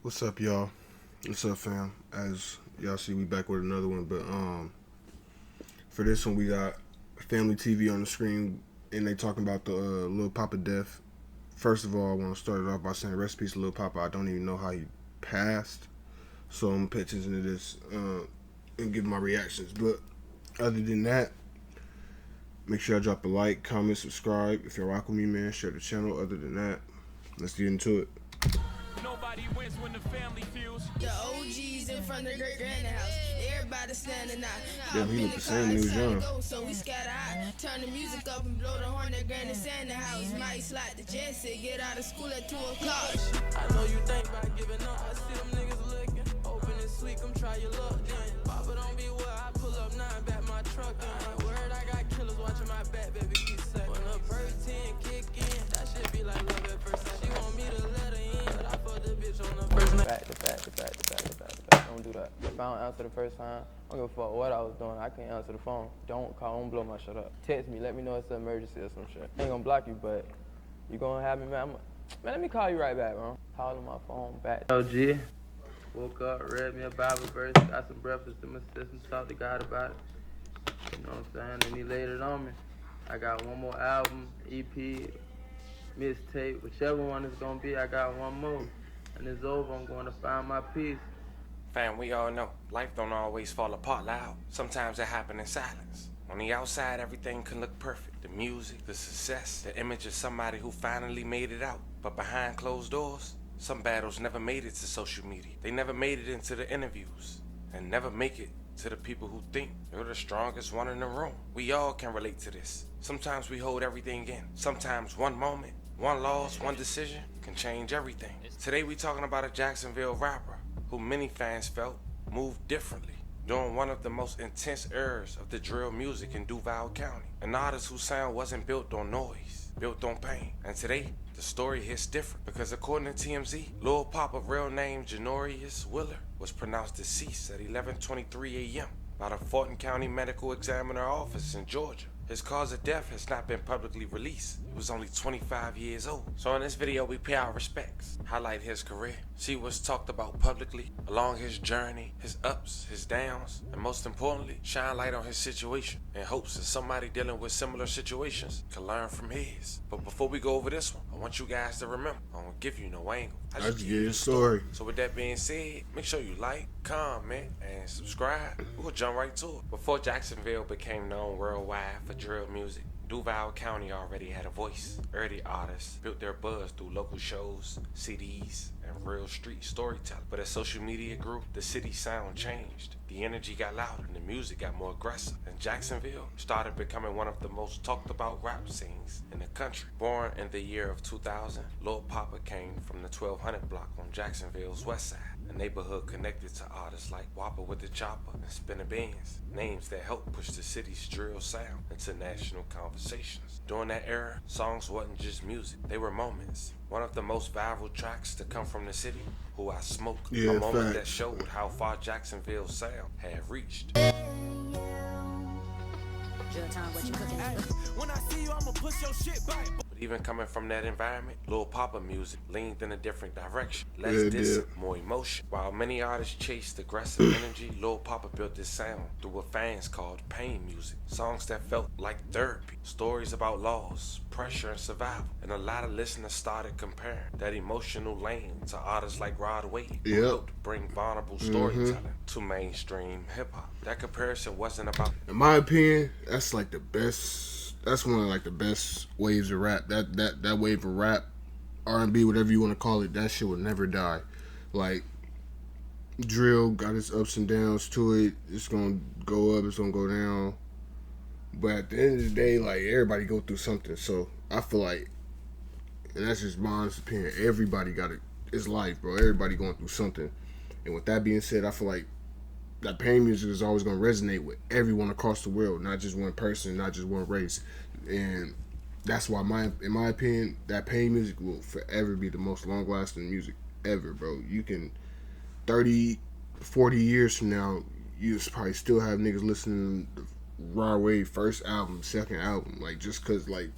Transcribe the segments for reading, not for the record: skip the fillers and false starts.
What's up, y'all? What's up, fam? As y'all see, we back with another one. But for this one, we got family TV on the screen, and they talking about the Lil Poppa death. First of all, I want to start it off by saying rest in peace to Lil Poppa. I don't even know how he passed, so I'm gonna pay attention to this and give my reactions. But other than that, make sure I drop a like, comment, subscribe. If you're rocking with me, man, share the channel. Other than that, let's get into it. Nobody wins when the family feels. The OGs in front of their granny house. Everybody standing out. Yeah, he looked the same when he was young. So we scatter out. Turn the music up and blow the horn. Their granny in the house. Might slide the jet set. Get out of school at 2 o'clock. I know you think about giving up. I see them niggas looking. Open and sweet, come try your luck. Papa don't be well. I pull up 9, back my truck. Word, I got killers watching my back, baby. Keep safe. When the first 10 kick in, that shit be like love at first sight. She want me to let her in, but I fucked the bitch on the first night. Back. Don't do that. If I don't answer the first time, I don't give a fuck what I was doing. I can't answer the phone. Don't call, don't blow my shit up. Text me, let me know it's an emergency or some shit. I ain't gonna block you, but you gonna have me, man. Man, let me call you right back, bro. Calling my phone back. OG. Woke up, read me a Bible verse, got some breakfast in my system, talked to God about it. You know what I'm saying? And he laid it on me. I got one more album, EP, mixtape, whichever one it's gonna be, I got one more. And it's over, I'm going to find my peace. Fam, we all know life don't always fall apart loud. Sometimes it happens in silence. On the outside, everything can look perfect. The music, the success, the image of somebody who finally made it out. But behind closed doors, some battles never made it to social media. They never made it into the interviews and never make it to the people who think they're the strongest one in the room. We all can relate to this. Sometimes we hold everything in. Sometimes one moment, one loss, one decision can change everything. Today we talking about a Jacksonville rapper who many fans felt moved differently during one of the most intense eras of the drill music in Duval County. An artist whose sound wasn't built on noise, built on pain. And today, the story hits different because according to TMZ, Lil Poppa, real name Janorius Willer, was pronounced deceased at 11:23 a.m. by the Fulton County Medical Examiner Office in Georgia. His cause of death has not been publicly released. He was only 25 years old. So in this video, we pay our respects, highlight his career, see what's talked about publicly, along his journey, his ups, his downs, and most importantly, shine light on his situation in hopes that somebody dealing with similar situations can learn from his. But before we go over this one, I want you guys to remember, I don't give you no angle. I Let's get your story. So with that being said, make sure you like, comment, and subscribe. We'll jump right to it. Before Jacksonville became known worldwide for drill music, Duval County already had a voice. Early artists built their buzz through local shows, CDs, and real street storytelling. But as social media grew, the city's sound changed. The energy got louder and the music got more aggressive. And Jacksonville started becoming one of the most talked about rap scenes in the country. Born in the year of 2000, Lil Poppa came from the 1200 block on Jacksonville's west side, a neighborhood connected to artists like Whopper with the Chopper and Spinner Benz, names that helped push the city's drill sound into national conversations. During that era, songs wasn't just music, they were moments. One of the most viral tracks to come from the city, Who I Smoke, Yeah, a moment fact. that showed how far Jacksonville's sound had reached. When I see you, I'ma push your shit back. But even coming from that environment, Lil Poppa music leaned in a different direction. Less Yeah, it diss, did. more emotion. While many artists chased aggressive energy, Lil Poppa built this sound through what fans called pain music. Songs that felt like therapy. Stories about loss, pressure, and survival. And a lot of listeners started comparing that emotional lane to artists like Rod Wave, who Yep. helped bring vulnerable storytelling to mainstream hip-hop. That comparison wasn't about In my opinion, that's like the best. That's one of like the best waves of rap. That wave of rap, R&B, whatever you want to call it, that shit will never die. Like drill got its ups and downs to it. It's gonna go up. It's gonna go down. But at the end of the day, like everybody go through something. So I feel like, and that's just my honest opinion. Everybody got it. It's life, bro. Everybody going through something. And with that being said, I feel like that pain music is always going to resonate with everyone across the world, not just one person, not just one race. And that's why, in my opinion, that pain music will forever be the most long-lasting music ever, bro. You can, 30, 40 years from now, you probably still have niggas listening to Raw Wave first album, second album, like just because, like,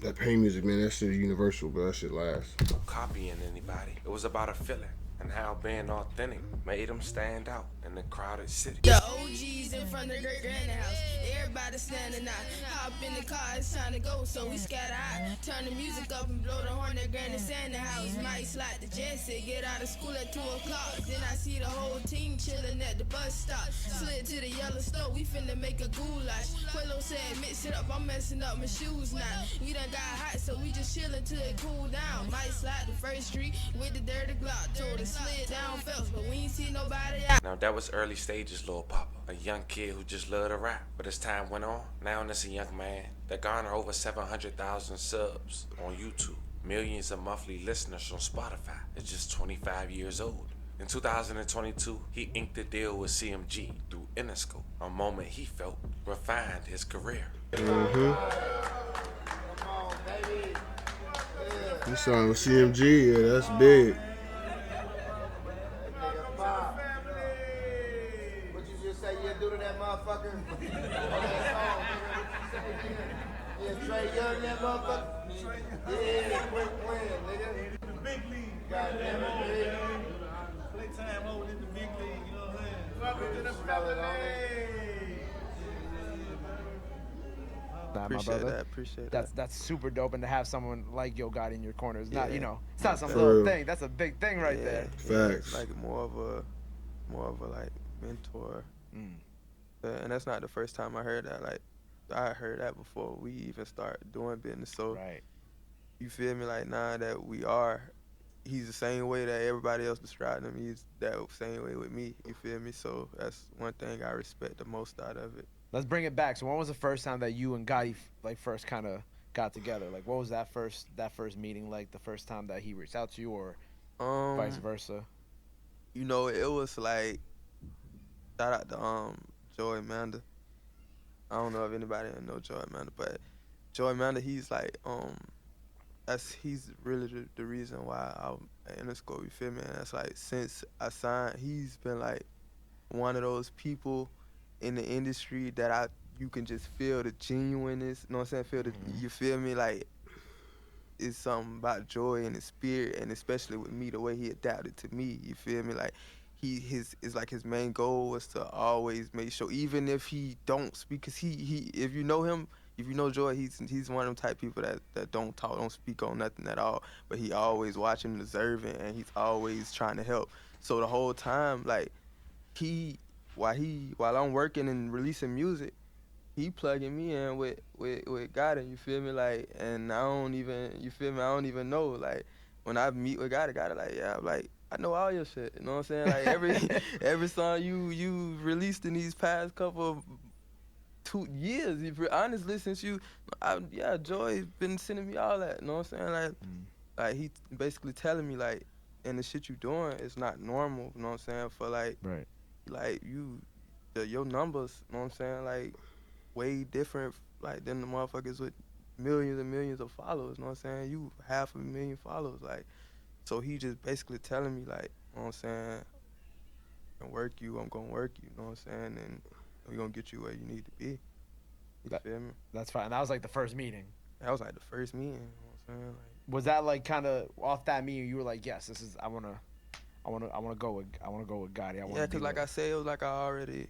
That pain music, man, that shit is universal, but that shit lasts. No copying anybody. It was about a feeling and how being authentic made them stand out in the crowded city. The OGs in front of the great granny house. Everybody standing out. Hop in the car, it's time to go, so we scatter out. Turn the music up and blow the horn at Granny Sandy house. Might slide the jet set, get out of school at 2 o'clock. Then I see the whole team chilling at the bus stop. Slid to the yellow stove, we finna make a goulash. Quelo said, mix it up, I'm messing up my shoes now. We done got hot, so we just chillin' till it cool down. Might slide the first street with the dirty Glock. Told her slid down Phelps, but we ain't see nobody out. Now that was early stages, Lil Poppa, a young kid who just loved to rap. But as time went on, now it's a young man that garnered over 700,000 subs on YouTube, millions of monthly listeners on Spotify. At just 25 years old. In 2022, he inked a deal with CMG through Interscope, a moment he felt refined his career. You signed with CMG, yeah, that's big. What you just say you do to that motherfucker? Yeah, Trey Young, that motherfucker. Yeah, quick win, nigga. The big league. Goddamn it, nigga. Playtime over in the big league, you know what I'm saying? Welcome to the family. Appreciate that. That's super dope, and to have someone like Yo Gotti in your corner is not, Yeah. you know, it's not some For little real. thing. That's a big thing right there. Facts. It's like more of a like mentor. And that's not the first time I heard that. Like I heard that before we even started doing business. So Right. you feel me? Like now that he's the same way that everybody else described him. He's that same way with me. You feel me? So that's one thing I respect the most out of it. Let's bring it back. So when was the first time that you and Gotti like first kind of got together? Like what was that first meeting like? The first time that he reached out to you, or vice versa? You know, it was like shout out to Joey Amanda. I don't know if anybody know Joey Amanda, but Joey Amanda, he's like he's really the reason why I'm at Interscope. You feel me? And that's like since I signed, he's been like one of those people in the industry that you can just feel the genuineness, you know what I'm saying? You feel me? Like it's something about Joy and his spirit, and especially with me, the way he adapted to me, you feel me? Like his main goal was to always make sure, even if he don't speak, cause he if you know him, if you know Joy, he's one of them type people that don't talk, don't speak on nothing at all, but he always watching and observing, and he's always trying to help. So the whole time, like while I'm working and releasing music, he plugging me in with Gotti, you feel me? Like, and I don't even know. Like, when I meet with Gotti, like, yeah, I'm like, I know all your shit, you know what I'm saying? Like, every song you released in these past couple of 2 years, honestly, since Joy been sending me all that, you know what I'm saying? Like he basically telling me, like, and the shit you doing is not normal, you know what I'm saying? For like, Right. Like your numbers, you know what I'm saying? Like way different, like than the motherfuckers with millions and millions of followers, you know what I'm saying? You 500,000 followers, like, so he just basically telling me, like, you know what I'm saying? I'm gonna work you, you know what I'm saying? And we're gonna get you where you need to be. You feel me? That's fine. That was like the first meeting. That was like the first meeting, you know what I'm saying? Like, Was that like kind of off that meeting? You were like, yes, this is I wanna go with Gotti. yeah, cause like I said, it was like I already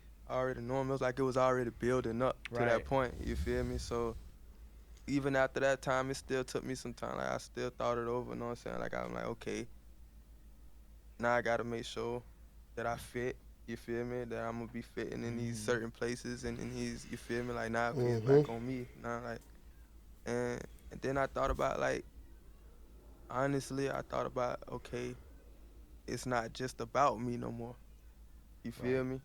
knew him. It was like it was already building up to that point. You feel me? So even after that time, it still took me some time. Like I still thought it over. You know what I'm saying? Like I'm like, okay, now I gotta make sure that I fit. You feel me? That I'm gonna be fitting in these certain places and in these. You feel me? Like now it's back on me. Now like, and then I thought about, like, honestly, okay, it's not just about me no more. You feel me?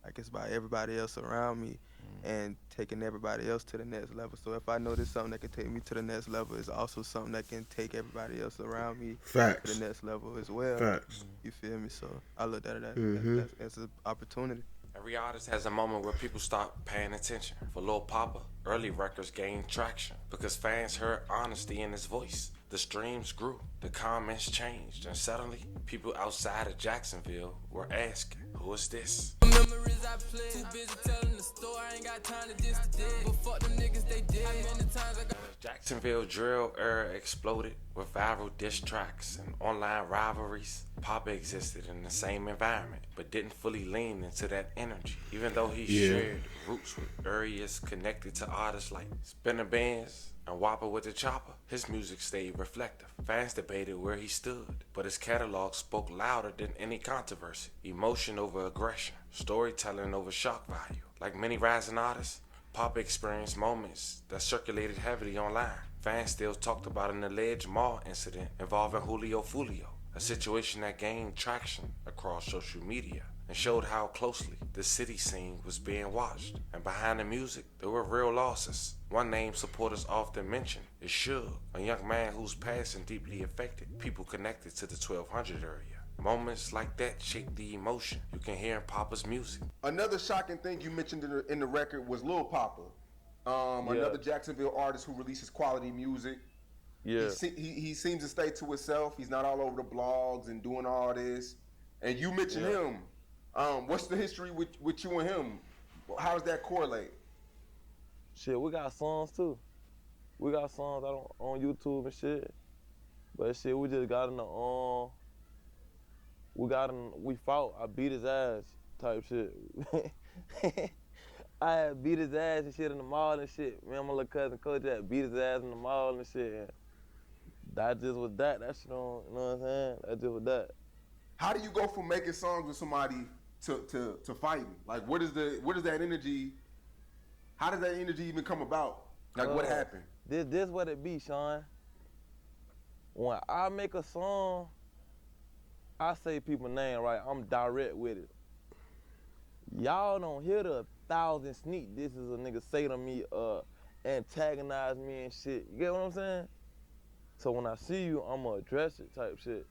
Like it's about everybody else around me and taking everybody else to the next level. So if I know there's something that can take me to the next level, it's also something that can take everybody else around me to the next level as well. Facts. You feel me? So I looked at it as an opportunity. Every artist has a moment where people start paying attention. For Lil Poppa, early records gained traction because fans heard honesty in his voice. The streams grew, the comments changed, and suddenly, people outside of Jacksonville were asking, who is this? Memories I played, too busy telling the story. I ain't got time to diss the dead. But fuck them niggas, they dead. How many times I got Jacksonville drill era exploded with viral diss tracks and online rivalries. Poppa existed in the same environment, but didn't fully lean into that energy. Even though he shared roots with areas connected to artists like Spinner Bands and Whopper with the Chopper, his music stayed reflective. Fans debated where he stood, but his catalog spoke louder than any controversy. Emotion over aggression, storytelling over shock value. Like many rising artists, Poppa experienced moments that circulated heavily online. Fans still talked about an alleged mall incident involving Julio Fulio, a situation that gained traction across social media and showed how closely the city scene was being watched. And behind the music, there were real losses. One name supporters often mention is Suge, a young man whose passing deeply affected people connected to the 1200 area. Moments like that shape the emotion you can hear in Poppa's music. Another shocking thing you mentioned in the record was Lil Poppa, another Jacksonville artist who releases quality music. Yeah. He seems to stay to himself. He's not all over the blogs and doing all this. And you mentioned him. What's the history with you and him? How does that correlate? Shit, we got songs too. We got songs out on YouTube and shit. But shit, we just got in the we fought. I beat his ass type shit. I had beat his ass and shit in the mall and shit. Me and my little cousin Coach had beat his ass in the mall and shit. And that just was that. That shit on, you know what I'm saying? That just was that. How do you go from making songs with somebody to fighting? Like, what is that energy? How does that energy even come about? Like, what happened? This what it be, Sean. When I make a song, I say people's name right. I'm direct with it. Y'all don't hear the 1,000 sneak disses a nigga say to me, antagonize me and shit. You get what I'm saying? So when I see you, I'ma address it type shit.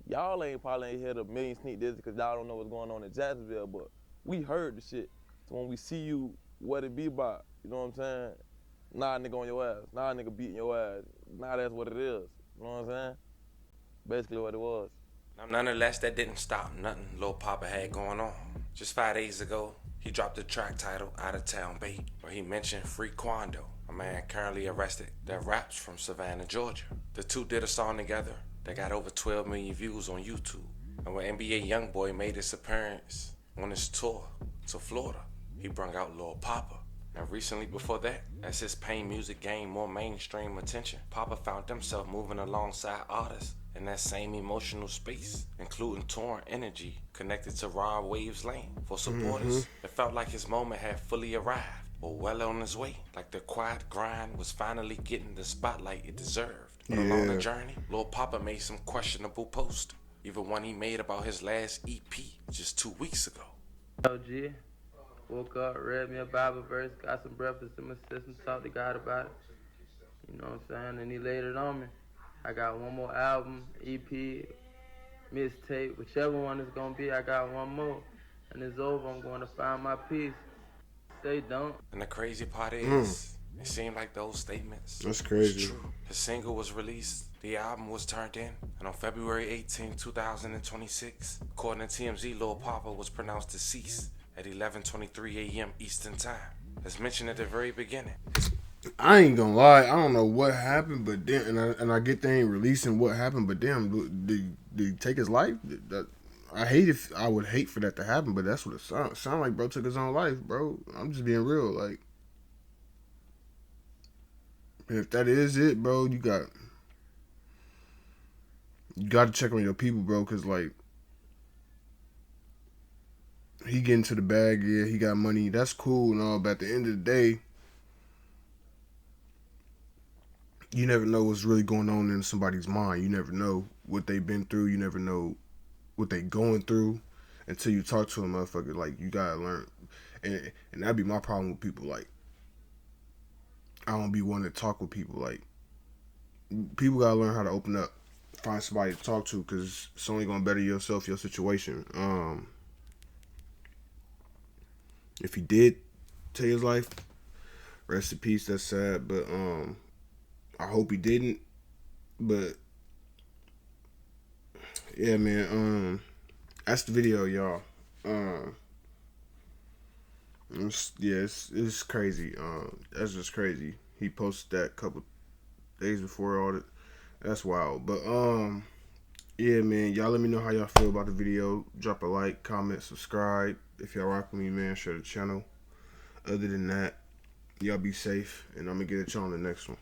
Y'all probably ain't hear the million sneak disses because y'all don't know what's going on in Jacksonville, but we heard the shit. So when we see you, what it be about, you know what I'm saying? Nah, nigga on your ass. Nah, nigga beating your ass. Nah, that's what it is. You know what I'm saying? Basically what it was. Nonetheless, that didn't stop nothing Lil Poppa had going on. Just 5 days ago, he dropped a track titled Out of Town Bait, where he mentioned Free Quando, a man currently arrested that raps from Savannah, Georgia. The two did a song together that got over 12 million views on YouTube. And when NBA Youngboy made his appearance on his tour to Florida, he brought out Lil Poppa. And recently before that, as his pain music gained more mainstream attention, Poppa found himself moving alongside artists in that same emotional space, including Torn Energy, connected to Rod Wave's lane. For supporters, it felt like his moment had fully arrived, or well on his way, like the quiet grind was finally getting the spotlight it deserved. But along the journey, Lil Poppa made some questionable posts, even one he made about his last EP just 2 weeks ago. LG, woke up, read me a Bible verse, got some breakfast in my system, talked to God about it. You know what I'm saying? And he laid it on me. I got one more album, EP, mixtape, whichever one it's gonna be, I got one more. And it's over, I'm going to find my peace. They don't. And the crazy part is, it seemed like those statements That's crazy. was true. The single was released, the album was turned in, and on February 18, 2026, according to TMZ, Lil Poppa was pronounced deceased at 11:23 a.m. Eastern Time. As mentioned at the very beginning, I ain't gonna lie, I don't know what happened, but then, and I get they ain't releasing what happened, but damn, did he take his life? I would hate for that to happen, but that's what it sound like. Bro took his own life, bro. I'm just being real, like. If that is it, bro, you got to check on your people, bro, because like he getting to the bag, yeah, he got money, that's cool and all, but at the end of the day, you never know what's really going on in somebody's mind. You never know what they've been through. You never know what they going through until you talk to a motherfucker. Like, you gotta learn, and that'd be my problem with people. Like, I don't be wanting to talk with people. Like, people gotta learn how to open up, find somebody to talk to, because it's only gonna better yourself, your situation. If he did take his life, rest in peace. That's sad, but I hope he didn't. But yeah, man. That's the video, y'all. It's crazy. That's just crazy. He posted that a couple days before all that. That's wild. But yeah, man, y'all let me know how y'all feel about the video. Drop a like, comment, subscribe. If y'all rock with me, man, share the channel. Other than that, y'all be safe, and I'm gonna get at y'all on the next one.